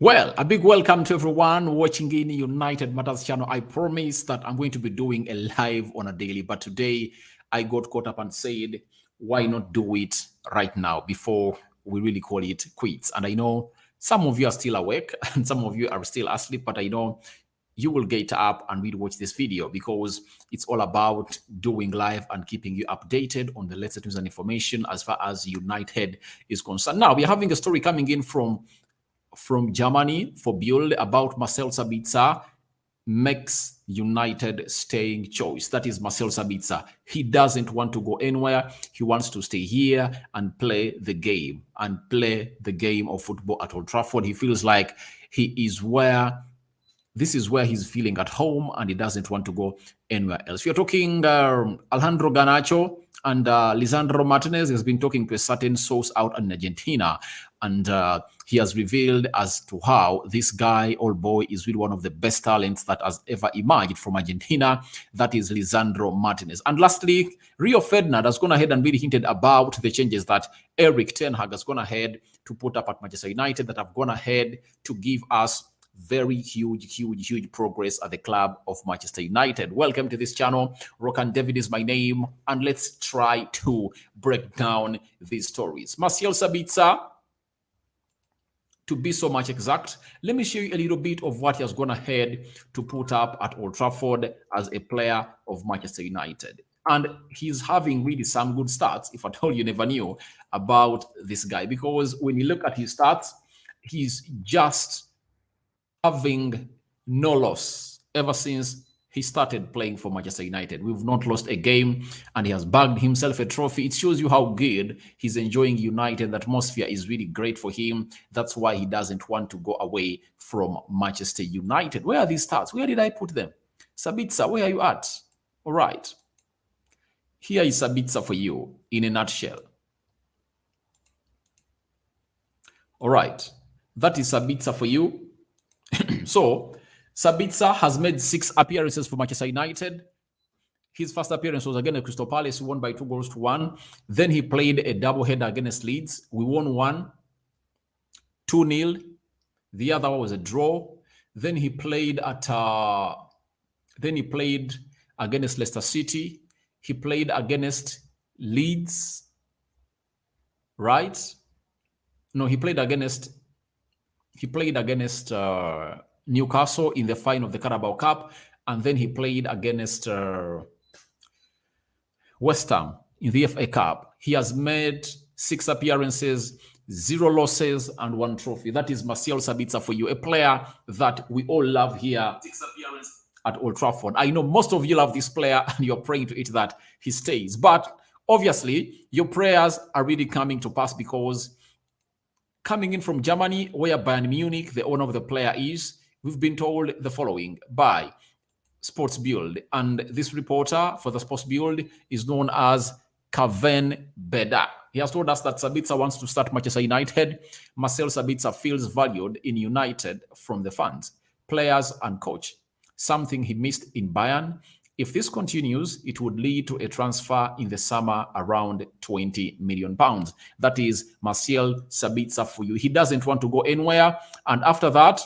Well, a big welcome to everyone watching in United Matters channel. I promise that I'm going to be doing a live on a daily, but today I got caught up and said, why not do it right now before we really call it quits? And I know some of you are still awake and some of you are still asleep, but I know you will get up and we'll watch this video because it's all about doing live and keeping you updated on the latest news and information as far as United is concerned. Now, we're having a story coming in from Germany for Build about Marcel Sabitzer makes United staying choice. That is Marcel Sabitzer. He doesn't want to go anywhere. He wants to stay here and play the game of football at Old Trafford. He feels like this is where he's feeling at home and he doesn't want to go anywhere else. You're talking Alejandro Garnacho and Lisandro Martinez has been talking to a certain source out in Argentina, and he has revealed as to how this guy, old boy, is really one of the best talents that has ever emerged from Argentina. That is Lisandro Martinez. And lastly, Rio Ferdinand has gone ahead and really hinted about the changes that Erik has gone ahead to put up at Manchester United that have gone ahead to give us very huge progress at the club of Manchester United. Welcome to this channel. Rokan David is my name, and let's try to break down these stories. Marcel Sabitzer, to be so much exact, let me show you a little bit of what he has gone ahead to put up at Old Trafford as a player of Manchester United. And he's having really some good stats, if at all you never knew about this guy, because when you look at his stats, he's just having no loss ever since he started playing for Manchester United. We've not lost a game, and he has bagged himself a trophy. It shows you how good he's enjoying United. The atmosphere is really great for him. That's why he doesn't want to go away from Manchester United. Where are these stats? Where did I put them? Sabitzer, where are you at? All right. Here is Sabitzer for you in a nutshell. All right. That is Sabitzer for you. So, Sabitzer has made 6 appearances for Manchester United. His first appearance was against Crystal Palace, won by 2-1. Then he played a doubleheader against Leeds. We won 1, 2-0. The other one was a draw. Then he played against Leicester City. He played against Leeds, right? No, he played against Newcastle in the final of the Carabao Cup, and then he played against West Ham in the FA Cup. He has made 6 appearances, 0 losses, and 1 trophy. That is Marcel Sabitzer for you, a player that we all love here 6 appearances at Old Trafford. I know most of you love this player and you're praying to it that he stays. But obviously, your prayers are really coming to pass, because coming in from Germany, where Bayern Munich, the owner of the player, is, we've been told the following by Sports Build. And this reporter for the Sports Build is known as Kaven Beda. He has told us that Sabitzer wants to start Manchester United. Marcel Sabitzer feels valued in United from the fans, players, and coach, something he missed in Bayern. If this continues, it would lead to a transfer in the summer around £20 million. That is Marcel Sabitzer for you. He doesn't want to go anywhere. And after that,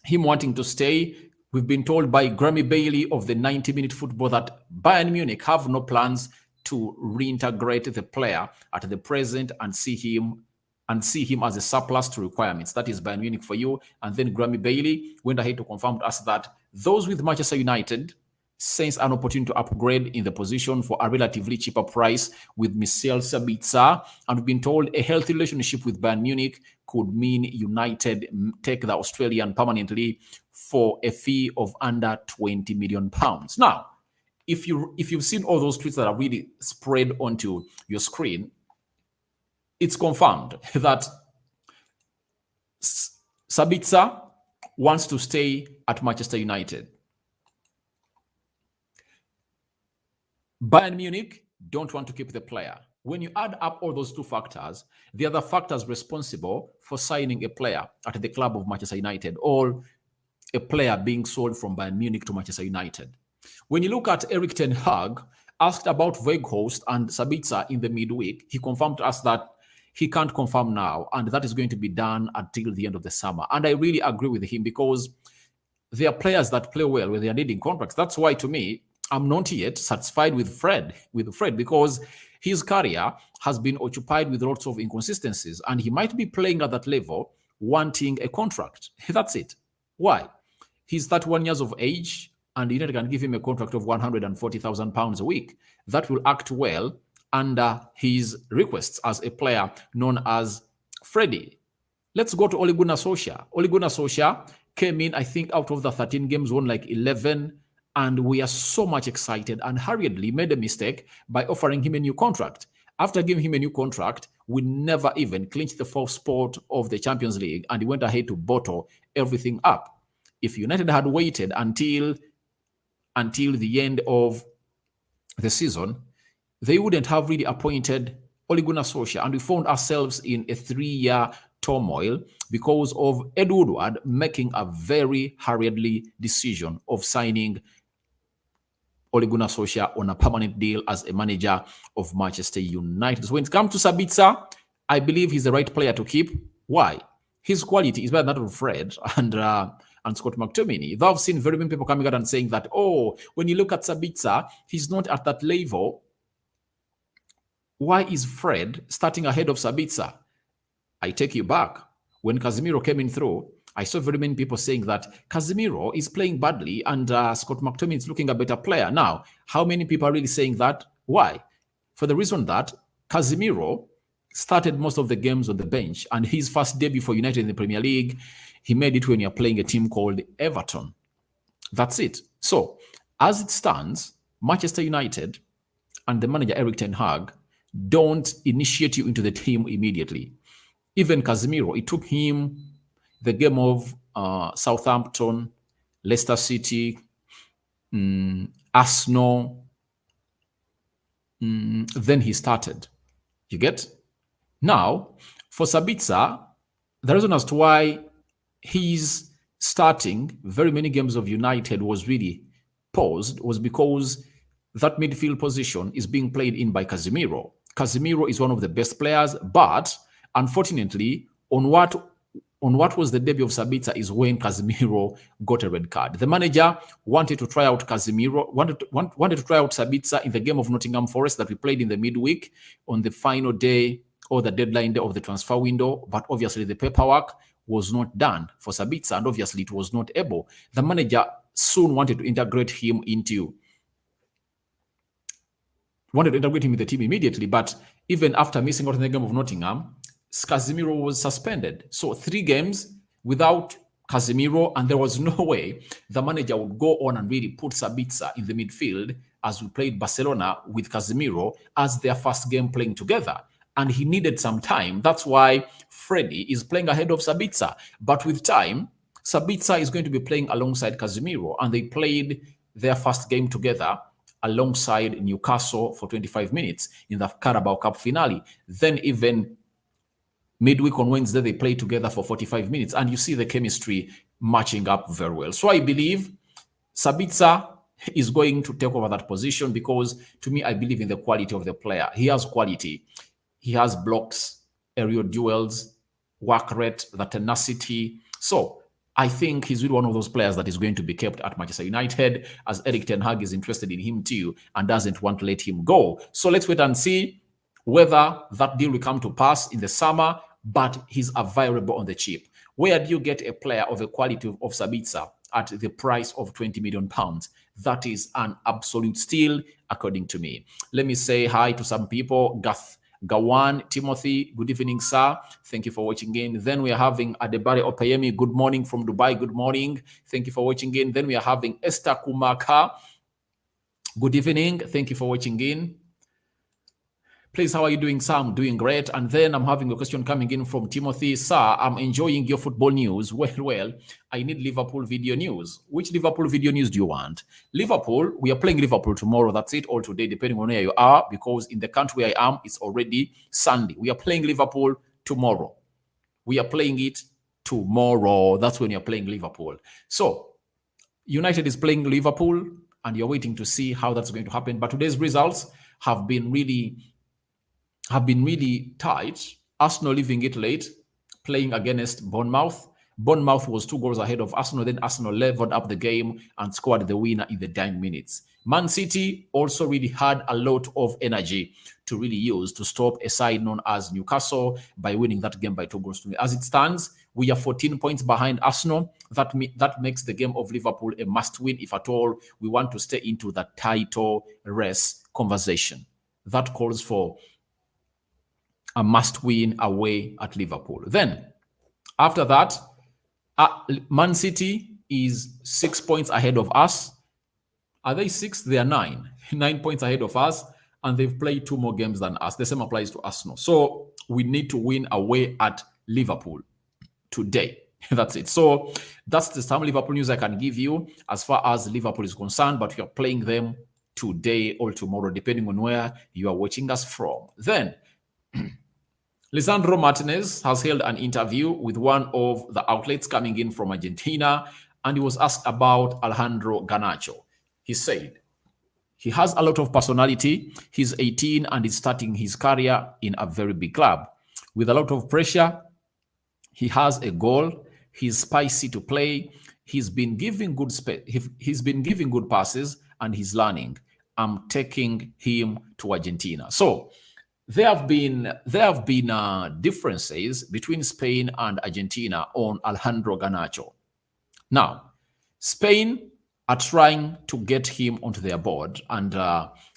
him wanting to stay, we've been told by Grammy Bailey of the 90-Minute Football that Bayern Munich have no plans to reintegrate the player at the present and see him as a surplus to requirements. That is Bayern Munich for you. And then Grammy Bailey went ahead to confirm to us that those with Manchester United sense an opportunity to upgrade in the position for a relatively cheaper price with Marcel Sabitzer. And we've been told a healthy relationship with Bayern Munich could mean United take the Australian permanently for a fee of under £20 million. Now, if you've seen all those tweets that are really spread onto your screen, it's confirmed that Sabitzer wants to stay at Manchester United. Bayern Munich don't want to keep the player. When you add up all those 2 factors, the other factors responsible for signing a player at the club of Manchester United, or a player being sold from Bayern Munich to Manchester United. When you look at Erik asked about Weghorst and Sabitzer in the midweek, he confirmed to us that he can't confirm now, and that is going to be done until the end of the summer. And I really agree with him because there are players that play well when they are needing contracts. That's why, to me, I'm not yet satisfied with Fred, because his career has been occupied with lots of inconsistencies, and he might be playing at that level wanting a contract. That's it. Why? He's 31 years of age, and United can give him a contract of £140,000 a week. That will act well under his requests as a player known as Freddie. Let's go to Ole Gunnar Solskjaer. Ole Gunnar Solskjaer came in, I think, out of the 13 games, won like 11, and we are so much excited and hurriedly made a mistake by offering him a new contract. After giving him a new contract, we never even clinched the fourth spot of the Champions League, and he went ahead to bottle everything up. If United had waited until the end of the season, they wouldn't have really appointed Ole Gunnar Solskjaer, and we found ourselves in a 3-year turmoil because of Ed Woodward making a very hurriedly decision of signing Ole Gunnar Solskjaer on a permanent deal as a manager of Manchester United. So when it comes to Sabitzer, I believe he's the right player to keep. Why? His quality is better than that of Fred and Scott McTominay. Though I've seen very many people coming out and saying that, oh, when you look at Sabitzer, he's not at that level. Why is Fred starting ahead of Sabitzer? I take you back. When Casemiro came in through, I saw very many people saying that Casemiro is playing badly and Scott McTominay is looking a better player. Now, how many people are really saying that? Why? For the reason that Casemiro started most of the games on the bench, and his first debut for United in the Premier League, he made it when you're playing a team called Everton. That's it. So, as it stands, Manchester United and the manager Erik ten Hag don't initiate you into the team immediately. Even Casemiro, it took him the game of Southampton, Leicester City, Arsenal, then he started. You get? Now, for Sabitzer, the reason as to why he's starting very many games of United was really paused was because that midfield position is being played in by Casemiro. Casemiro is one of the best players, but unfortunately, on what was the debut of Sabitzer is when Casemiro got a red card. The manager wanted to try out Casemiro, wanted to try out Sabitzer in the game of Nottingham Forest that we played in the midweek on the final day or the deadline day of the transfer window, but obviously the paperwork was not done for Sabitzer, and obviously it was not able. The manager soon wanted to integrate him in the team immediately, but even after missing out in the game of Nottingham, Casemiro was suspended. So 3 games without Casemiro, and there was no way the manager would go on and really put Sabitzer in the midfield as we played Barcelona with Casemiro as their first game playing together. And he needed some time. That's why Freddie is playing ahead of Sabitzer. But with time, Sabitzer is going to be playing alongside Casemiro, and they played their first game together alongside Newcastle for 25 minutes in the Carabao Cup finale. Then even midweek on Wednesday, they played together for 45 minutes, and you see the chemistry matching up very well. So I believe Sabitzer is going to take over that position because, to me, I believe in the quality of the player. He has quality. He has blocks, aerial duels, work rate, the tenacity. So I think he's really one of those players that is going to be kept at Manchester United, as Erik ten Hag is interested in him too and doesn't want to let him go. So let's wait and see whether that deal will come to pass in the summer, but he's available on the cheap. Where do you get a player of the quality of Sabitzer at the price of £20 million? That is an absolute steal, according to me. Let me say hi to some people. Gawan, Timothy, good evening, sir. Thank you for watching in. Then we are having Adebare Opeyemi, good morning from Dubai. Good morning. Thank you for watching in. Then we are having Esther Kumaka. Good evening. Thank you for watching in. Please, how are you doing, sir? I'm doing great. And then I'm having a question coming in from Timothy. Sir, I'm enjoying your football news. Well, I need Liverpool video news. Which Liverpool video news do you want? Liverpool, we are playing Liverpool tomorrow. That's it, or today, depending on where you are, because in the country where I am, it's already Sunday. We are playing Liverpool tomorrow. We are playing it tomorrow. That's when you're playing Liverpool. So, United is playing Liverpool, and you're waiting to see how that's going to happen. But today's results have been really tight. Arsenal leaving it late, playing against Bournemouth. Bournemouth was 2 goals ahead of Arsenal. Then Arsenal leveled up the game and scored the winner in the 9 minutes. Man City also really had a lot of energy to really use to stop a side known as Newcastle by winning that game by 2 goals to 0. As it stands, we are 14 points behind Arsenal. That makes the game of Liverpool a must-win if at all we want to stay into the title race conversation. That calls for a must-win away at Liverpool. Then, after that, Man City is 6 points ahead of us. Are they 6? They are 9. 9 points ahead of us, and they've played 2 more games than us. The same applies to Arsenal. So we need to win away at Liverpool today. That's it. So that's the some Liverpool news I can give you as far as Liverpool is concerned, but we are playing them today or tomorrow, depending on where you are watching us from. Then, Lisandro Martinez has held an interview with one of the outlets coming in from Argentina, and he was asked about Alejandro Garnacho. He said, he has a lot of personality. He's 18 and is starting his career in a very big club. With a lot of pressure, he has a goal. He's spicy to play. He's been giving good he's been giving good passes, and he's learning. I'm taking him to Argentina. So there have been differences between Spain and Argentina on Alejandro Garnacho. Now, Spain are trying to get him onto their board, and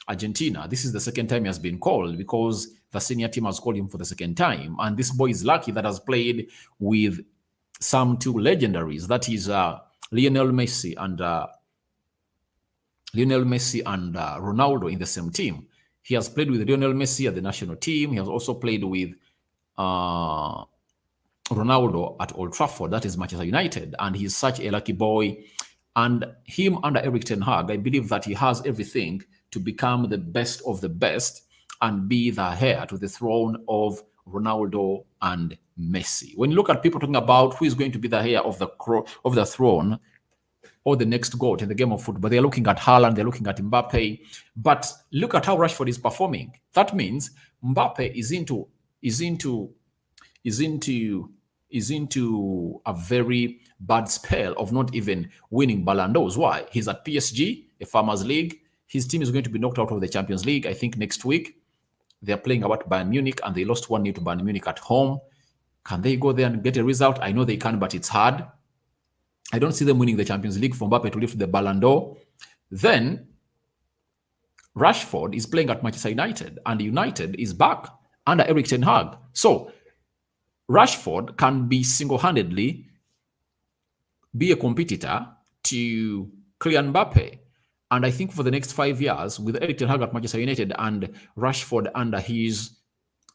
Argentina, this is the second time he has been called because the senior team has called him for the second time. And this boy is lucky that has played with some 2 legendaries. That is Lionel Messi and Ronaldo in the same team. He has played with Lionel Messi at the national team. He has also played with Ronaldo at Old Trafford. That is Manchester United. And he's such a lucky boy. And him under Erik ten Hag, I believe that he has everything to become the best of the best and be the heir to the throne of Ronaldo and Messi. When you look at people talking about who is going to be the heir of the throne or the next GOAT in the game of football, they're looking at Haaland, they're looking at Mbappe. But look at how Rashford is performing. That means Mbappe is into a very bad spell of not even winning Ballon d'Ors. Why? He's at PSG, a Farmers League. His team is going to be knocked out of the Champions League, I think, next week. They're playing about Bayern Munich, and they lost 1-0 to Bayern Munich at home. Can they go there and get a result? I know they can, but it's hard. I don't see them winning the Champions League for Mbappe to lift the Ballon d'Or. Then Rashford is playing at Manchester United, and United is back under Erik ten Hag. So Rashford can be single-handedly be a competitor to Kylian Mbappe. And I think for the next 5 years, with Erik ten Hag at Manchester United and Rashford under his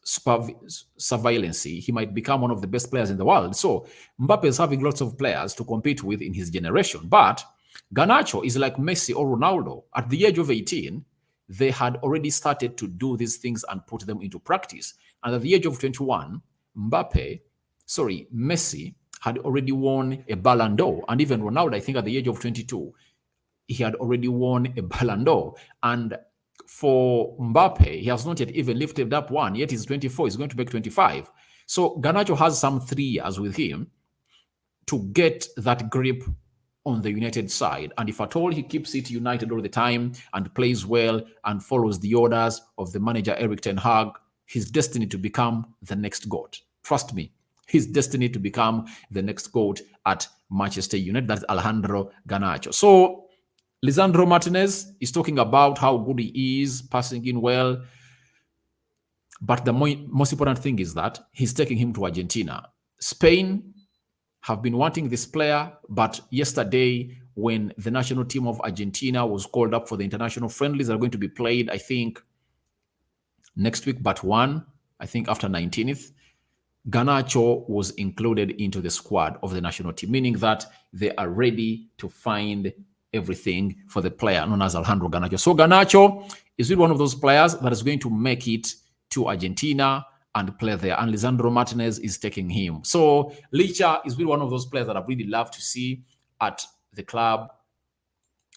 surveillance, he might become one of the best players in the world. So Mbappe is having lots of players to compete with in his generation. But Garnacho is like Messi or Ronaldo. At the age of 18, they had already started to do these things and put them into practice. And at the age of 21, Messi had already won a Ballon d'Or. And even Ronaldo, I think at the age of 22, he had already won a Ballon d'Or. And for Mbappe, he has not yet even lifted up one, yet he's 24, he's going to make 25. So Garnacho has some 3 years with him to get that grip on the United side. And if at all he keeps it United all the time and plays well and follows the orders of the manager Erik ten Hag, he's destined to become the next GOAT. Trust me, he's destined to become the next GOAT at Manchester United. That's Alejandro Garnacho. So Lisandro Martinez is talking about how good he is, passing in well. But the most important thing is that he's taking him to Argentina. Spain have been wanting this player, but yesterday when the national team of Argentina was called up for the international friendlies that are going to be played, I think, next week, but one, I think after 19th, Garnacho was included into the squad of the national team, meaning that they are ready to find everything for the player known as Alejandro Garnacho. So Garnacho is really one of those players that is going to make it to Argentina and play there. And Lisandro Martinez is taking him. So Licha is really one of those players that I really love to see at the club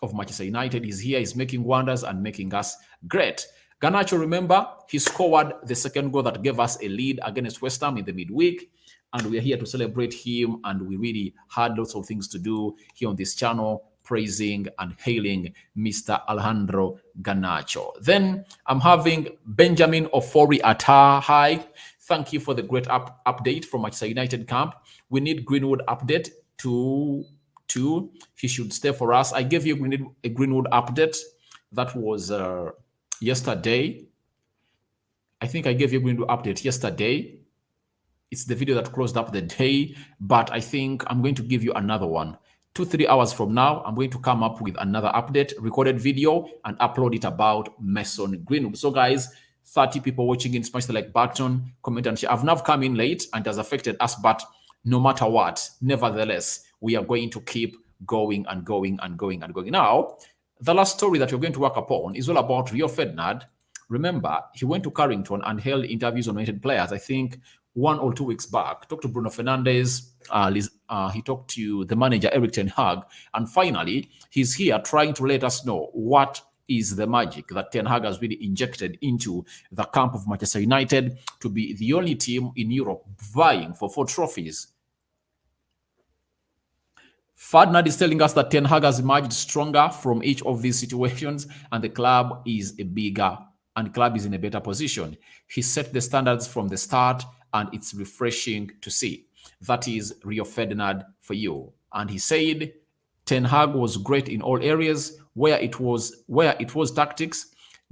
of Manchester United. He's here, he's making wonders and making us great. Garnacho, remember, he scored the second goal that gave us a lead against West Ham in the midweek. And we are here to celebrate him. And we really had lots of things to do here on this channel, praising and hailing Mr. Alejandro Garnacho. Then I'm having Benjamin Ofori Atar. Hi. Thank you for the great update from Manchester United camp. We need Greenwood update to he should stay for us. I gave you a Greenwood update. That was yesterday. I think I gave you a Greenwood update yesterday. It's the video that closed up the day, but I think I'm going to give you another one. 2-3 hours from now, I'm going to come up with another update, recorded video, and upload it about Mason Greenwood. So guys, 30 people watching in, smash the like button, comment and share. I've now come in late and it has affected us, but no matter what, nevertheless, we are going to keep going and going and going and going. Now, the last story that we're going to work upon is all about Rio Ferdinand. Remember, he went to Carrington and held interviews on United players, I think 1 or 2 weeks back. Talked to Bruno Fernandes, he talked to the manager, Erik ten Hag, and finally, he's here trying to let us know what is the magic that Ten Hag has really injected into the camp of Manchester United to be the only team in Europe vying for 4 trophies. Ferdinand is telling us that Ten Hag has emerged stronger from each of these situations, and the club is in a better position. He set the standards from the start, and it's refreshing to see. That is Rio Ferdinand for you. And he said Ten Hag was great in all areas where it was tactics,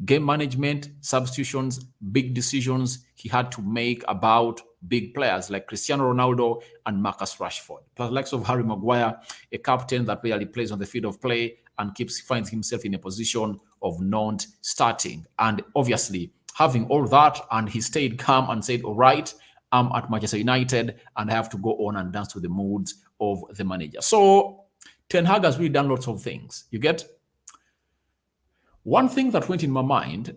game management, substitutions, big decisions he had to make about big players like Cristiano Ronaldo and Marcus Rashford. Plus, likes of Harry Maguire, a captain that rarely plays on the field of play and finds himself in a position of not starting. And obviously, having all that, and he stayed calm and said, all right, I'm at Manchester United and I have to go on and dance to the moods of the manager. So Ten Hag has really done lots of things. You get? One thing that went in my mind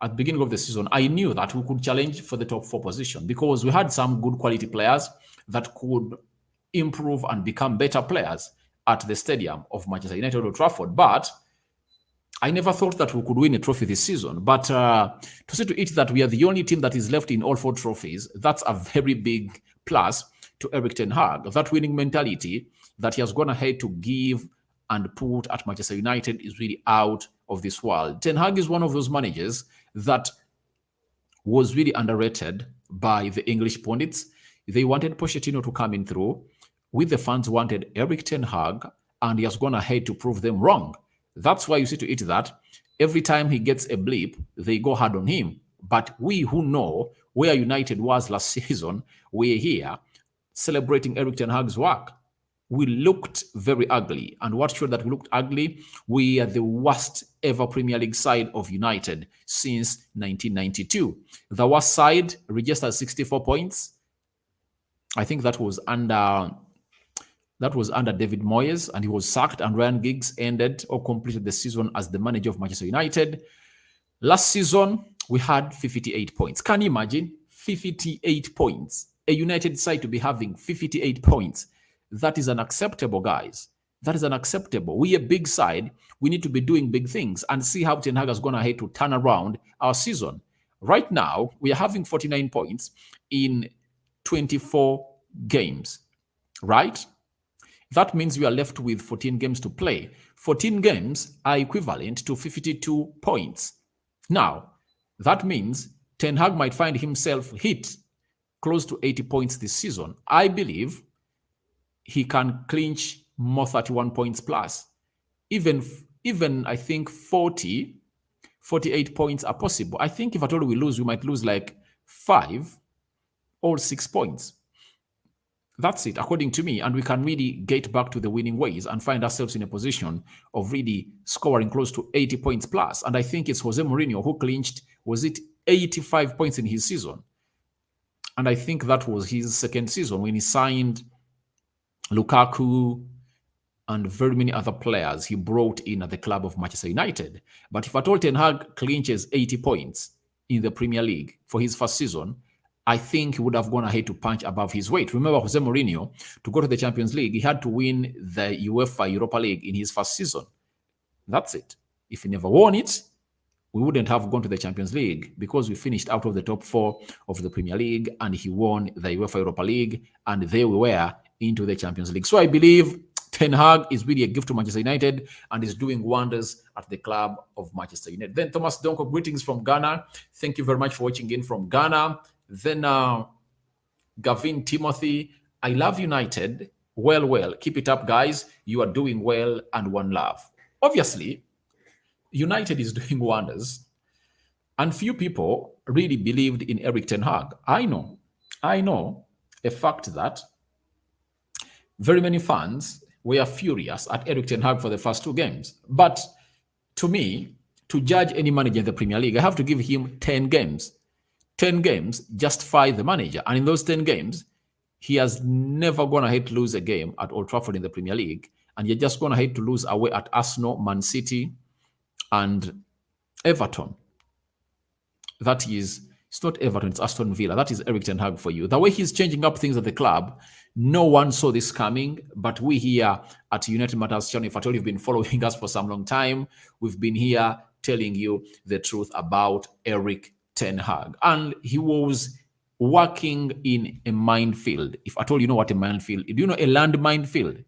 at the beginning of the season, I knew that we could challenge for the top 4 position because we had some good quality players that could improve and become better players at the stadium of Manchester United Old Trafford. But I never thought that we could win a trophy this season. But to see to it that we are the only team that is left in all 4 trophies, that's a very big plus to Erik ten Hag. That winning mentality that he has gone ahead to give and put at Manchester United is really out of this world. Ten Hag is one of those managers that was really underrated by the English pundits. They wanted Pochettino to come in through. With the fans wanted Erik ten Hag, and he has gone ahead to prove them wrong. That's why you see to it that every time he gets a blip, they go hard on him. But we who know where United was last season, we're here celebrating Erik ten Hag's work. We looked very ugly. And what showed that we looked ugly? We are the worst ever Premier League side of United since 1992. The worst side registered 64 points. I think that was under David Moyes, and he was sacked, and Ryan Giggs ended or completed the season as the manager of Manchester United. Last season, we had 58 points. Can you imagine? 58 points. A United side to be having 58 points. That is unacceptable, guys. That is unacceptable. We are a big side. We need to be doing big things and see how Ten Hag has gone ahead to turn around our season. Right now, we are having 49 points in 24 games, right? That means we are left with 14 games to play. 14 games are equivalent to 52 points. Now, that means Ten Hag might find himself hit close to 80 points this season. I believe he can clinch more 31 points plus. Even I think 48 points are possible. I think if at all we lose, we might lose like 5 or 6 points. That's it, according to me. And we can really get back to the winning ways and find ourselves in a position of really scoring close to 80 points plus. And I think it's Jose Mourinho who clinched, was it 85 points in his season? And I think that was his second season when he signed Lukaku and very many other players he brought in at the club of Manchester United. But if at all Ten Hag clinches 80 points in the Premier League for his first season, I think he would have gone ahead to punch above his weight. Remember, Jose Mourinho, to go to the Champions League, he had to win the UEFA Europa League in his first season. That's it. If he never won it, we wouldn't have gone to the Champions League because we finished out of the top 4 of the Premier League and he won the UEFA Europa League and there we were into the Champions League. So I believe Ten Hag is really a gift to Manchester United and is doing wonders at the club of Manchester United. Then Thomas Donko, greetings from Ghana. Thank you very much for watching in from Ghana. Then Gavin Timothy, I love United. Well. Keep it up, guys. You are doing well and one love. Obviously, United is doing wonders. And few people really believed in Erik ten Hag. I know a fact that very many fans were furious at Erik ten Hag for the first 2 games. But to me, to judge any manager in the Premier League, I have to give him 10 games. 10 games justify the manager. And in those 10 games, he has never gone ahead to lose a game at Old Trafford in the Premier League. And you're just gone ahead to lose away at Arsenal, Man City, and Everton. That is, it's not Everton, it's Aston Villa. That is Erik ten Hag for you. The way he's changing up things at the club, no one saw this coming, but we here at United Matters channel, if at all you've been following us for some long time, we've been here telling you the truth about Erik ten Hag. And he was working in a minefield. If at all you know what a minefield is, do you know a land minefield?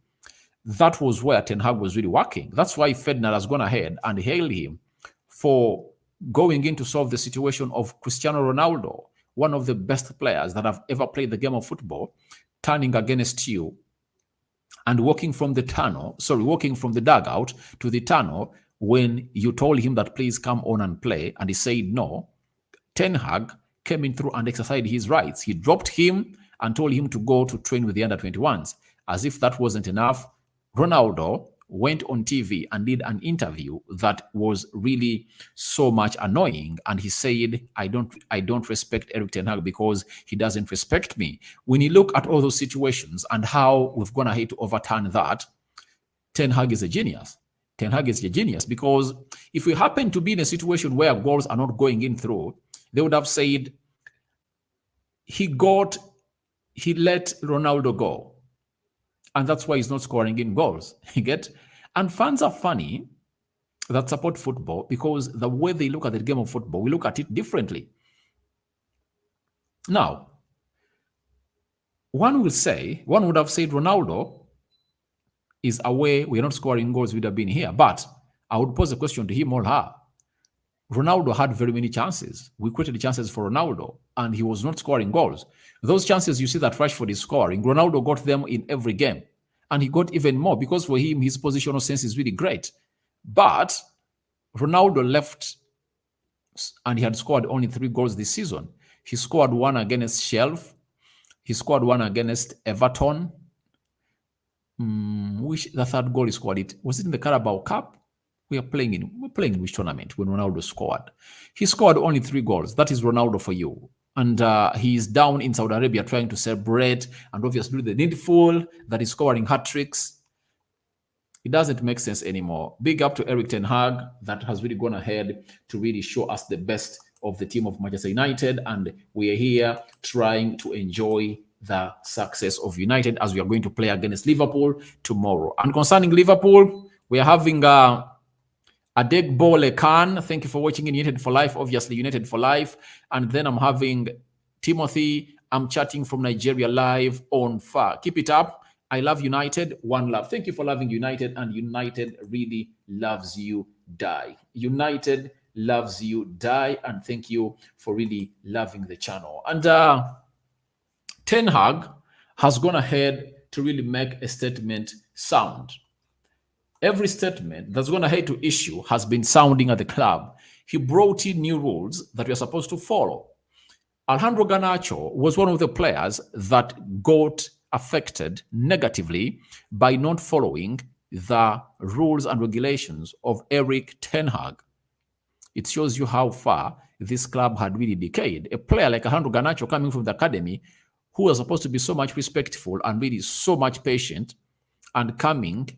That was where Ten Hag was really working. That's why Ferdinand has gone ahead and hailed him for going in to solve the situation of Cristiano Ronaldo, one of the best players that have ever played the game of football, turning against you and walking from the dugout to the tunnel when you told him that please come on and play, and he said no. Ten Hag came in through and exercised his rights. He dropped him and told him to go to train with the under-21s. As if that wasn't enough, Ronaldo went on TV and did an interview that was really so much annoying. And he said, I don't respect Erik ten Hag because he doesn't respect me. When you look at all those situations and how we've gone ahead to overturn that, Ten Hag is a genius. Ten Hag is a genius because if we happen to be in a situation where goals are not going in through, they would have said he let Ronaldo go. And that's why he's not scoring in goals. You get? And fans are funny that support football because the way they look at the game of football, we look at it differently. Now, one would have said Ronaldo is away, we're not scoring goals, we'd have been here. But I would pose a question to him or her. Ronaldo had very many chances. We created chances for Ronaldo, and he was not scoring goals. Those chances you see that Rashford is scoring, Ronaldo got them in every game. And he got even more because for him, his positional sense is really great. But Ronaldo left and he had scored only 3 goals this season. He scored 1 against Sheffield. He scored 1 against Everton. The 3rd goal he scored, was it in the Carabao Cup? We're playing in which tournament when Ronaldo scored? He scored only 3 goals. That is Ronaldo for you. And he's down in Saudi Arabia trying to celebrate and obviously the needful that is scoring hat-tricks. It doesn't make sense anymore. Big up to Erik ten Hag that has really gone ahead to really show us the best of the team of Manchester United. And we are here trying to enjoy the success of United as we are going to play against Liverpool tomorrow. And concerning Liverpool, we are having Adegbole Khan, thank you for watching in United for Life, obviously United for Life. And then I'm having Timothy, I'm chatting from Nigeria live on fire. Keep it up. I love United, one love. Thank you for loving United, and United really loves you, die. United loves you, die, and thank you for really loving the channel. And Ten Hag has gone ahead to really make a statement sound. Every statement that's gone ahead to issue has been sounding at the club. He brought in new rules that we are supposed to follow. Alejandro Garnacho was one of the players that got affected negatively by not following the rules and regulations of Erik ten Hag. It shows you how far this club had really decayed. A player like Alejandro Garnacho coming from the academy, who was supposed to be so much respectful and really so much patient, and coming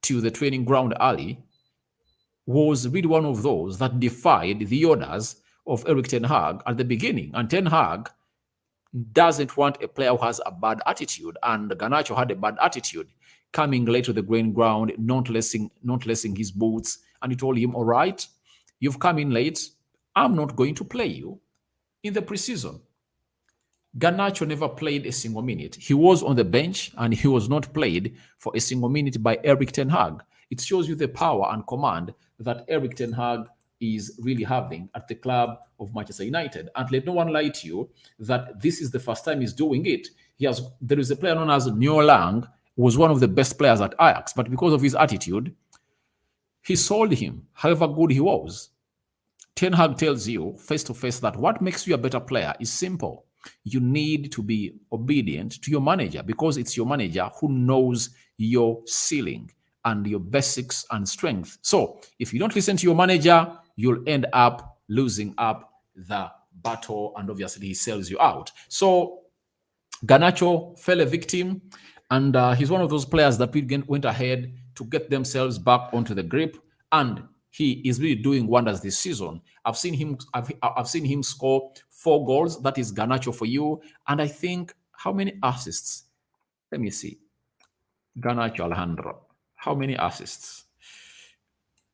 to the training ground early, was really one of those that defied the orders of Erik ten Hag at the beginning. And Ten Hag doesn't want a player who has a bad attitude, and Garnacho had a bad attitude, coming late to the training ground, not lacing his boots, and he told him, all right, You've come in late. I'm not going to play you in the preseason. Garnacho never played a single minute. He was on the bench and he was not played for a single minute by Erik ten Hag. It shows you the power and command that Erik ten Hag is really having at the club of Manchester United. And let no one lie to you that this is the first time he's doing it. There is a player known as Neo Lang, who was one of the best players at Ajax, but because of his attitude, he sold him, however good he was. Ten Hag tells you face to face that what makes you a better player is simple. You need to be obedient to your manager because it's your manager who knows your ceiling and your basics and strength. So if you don't listen to your manager, you'll end up losing up the battle, and obviously he sells you out. So Garnacho fell a victim, and he's one of those players that went ahead to get themselves back onto the grip, and he is really doing wonders this season. I've seen him score 4 goals. That is Garnacho for you. And I think, how many assists? Let me see. Garnacho Alejandro. How many assists?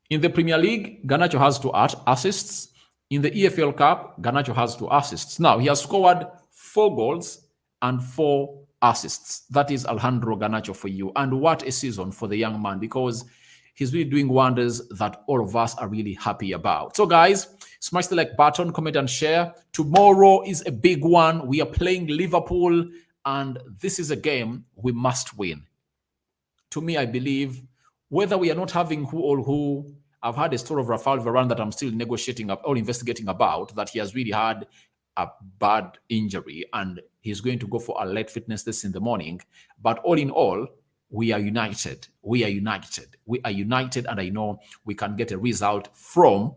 In the Premier League, Garnacho has 2 assists. In the EFL Cup, Garnacho has 2 assists. Now, he has scored 4 goals and 4 assists. That is Alejandro Garnacho for you. And what a season for the young man, because he's really doing wonders that all of us are really happy about. So guys, smash the like button, comment and share. Tomorrow is a big one. We are playing Liverpool, and this is a game we must win. To me, I believe, whether we are not having who, I've had a story of Rafael Varane that I'm still negotiating or investigating about, that he has really had a bad injury and he's going to go for a late fitness test in the morning. But all in all, we are united. We are united. We are united, and I know we can get a result from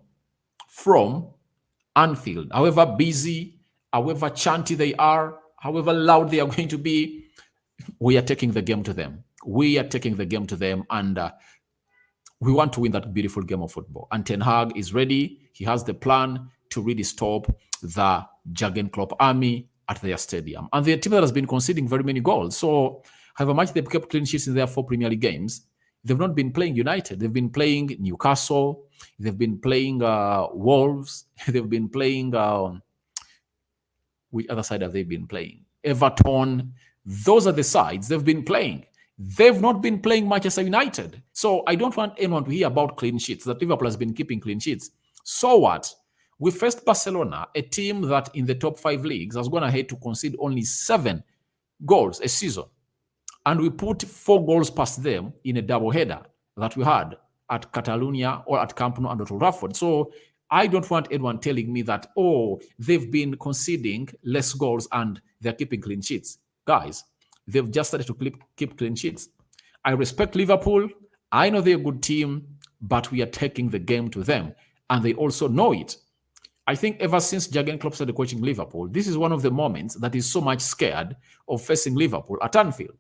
Anfield. However busy, however chanty they are, however loud they are going to be, we are taking the game to them. We are taking the game to them, and we want to win that beautiful game of football. And Ten Hag is ready. He has the plan to really stop the Jurgen Klopp army at their stadium. And they're a team that has been conceding very many goals. So however much they've kept clean sheets in their 4 Premier League games, they've not been playing United. They've been playing Newcastle. They've been playing Wolves. They've been playing... which other side have they been playing? Everton. Those are the sides they've been playing. They've not been playing Manchester United. So I don't want anyone to hear about clean sheets, that Liverpool has been keeping clean sheets. So what? We faced Barcelona, a team that in the top 5 leagues has gone ahead to concede only 7 goals a season. And we put 4 goals past them in a double-header that we had at Catalonia or at Camp Nou and at Old Trafford. So I don't want anyone telling me that, oh, they've been conceding less goals and they're keeping clean sheets. Guys, they've just started to keep clean sheets. I respect Liverpool. I know they're a good team, but we are taking the game to them. And they also know it. I think ever since Jurgen Klopp started coaching Liverpool, this is one of the moments that is so much scared of facing Liverpool at Anfield.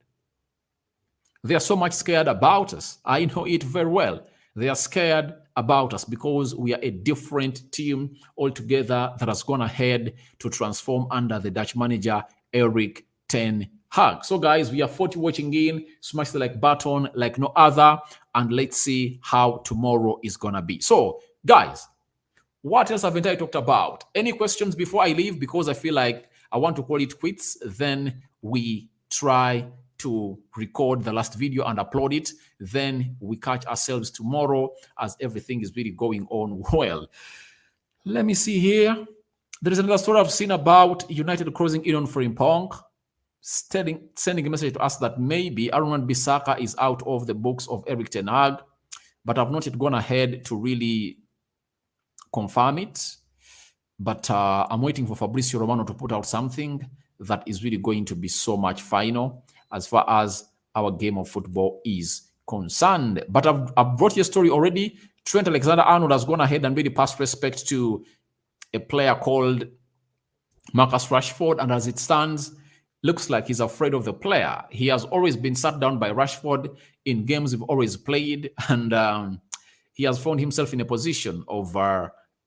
They are so much scared about us. I know it very well. They are scared about us because we are a different team altogether that has gone ahead to transform under the Dutch manager, Erik ten Hag. So guys, we are 40 watching in. Smash the like button like no other. And let's see how tomorrow is going to be. So guys, what else haven't I talked about? Any questions before I leave? Because I feel like I want to call it quits. Then we try to record the last video and upload it. Then we catch ourselves tomorrow as everything is really going on well. Let me see here. There is another story I've seen about United crossing in on Frimpong, sending a message to us that maybe Aaron Wan-Bissaka is out of the books of Erik ten Hag, but I've not yet gone ahead to really confirm it. But I'm waiting for Fabrizio Romano to put out something that is really going to be so much final as far as our game of football is concerned. But I've brought you a story already. Trent Alexander-Arnold has gone ahead and really passed respect to a player called Marcus Rashford, and as it stands, looks like he's afraid of the player. He has always been sat down by Rashford in games we've always played, and he has found himself in a position of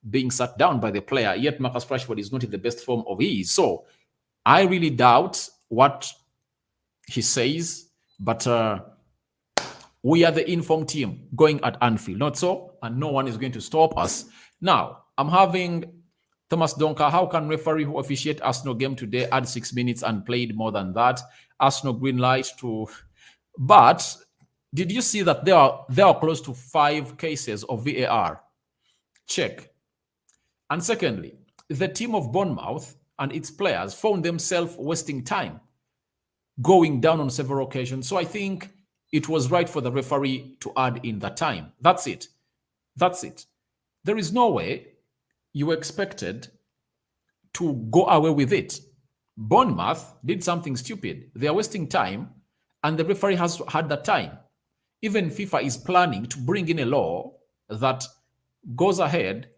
being sat down by the player, yet Marcus Rashford is not in the best form of his. So I really doubt what he says, but we are the informed team going at Anfield, not so, and no one is going to stop us Now, I'm having Thomas Donker. How can referee who officiate Arsenal game today add 6 minutes and played more than that? Arsenal green light to... But did you see that there are close to 5 cases of VAR? Check. And secondly, the team of Bournemouth and its players found themselves wasting time, going down on several occasions. So I think it was right for the referee to add in that time. That's it. That's it. There is no way you expected to go away with it. Bournemouth did something stupid. They are wasting time, and the referee has had that time. Even FIFA is planning to bring in a law that goes ahead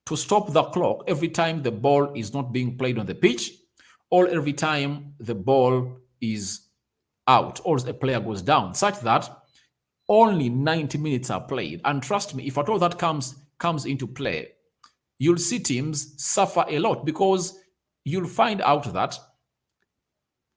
to stop the clock every time the ball is not being played on the pitch, or every time the ball is out or a player goes down, such that only 90 minutes are played. And trust me, if at all that comes into play, you'll see teams suffer a lot, because you'll find out that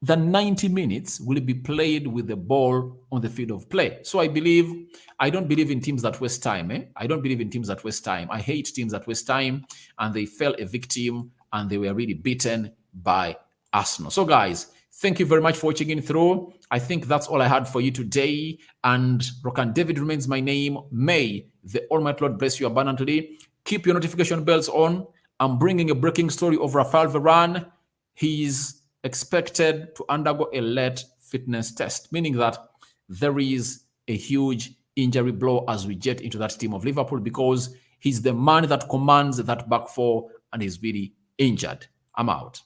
the 90 minutes will be played with the ball on the field of play. So I don't believe in teams that waste time. I don't believe in teams that waste time. I hate teams that waste time, and they fell a victim and they were really beaten by Arsenal. So guys, thank you very much for watching in through. I think that's all I had for you today. And Rokan David remains my name. May the Almighty Lord bless you abundantly. Keep your notification bells on. I'm bringing a breaking story of Rafael Varane. He's expected to undergo a late fitness test, meaning that there is a huge injury blow as we get into that team of Liverpool, because he's the man that commands that back four and is really injured. I'm out.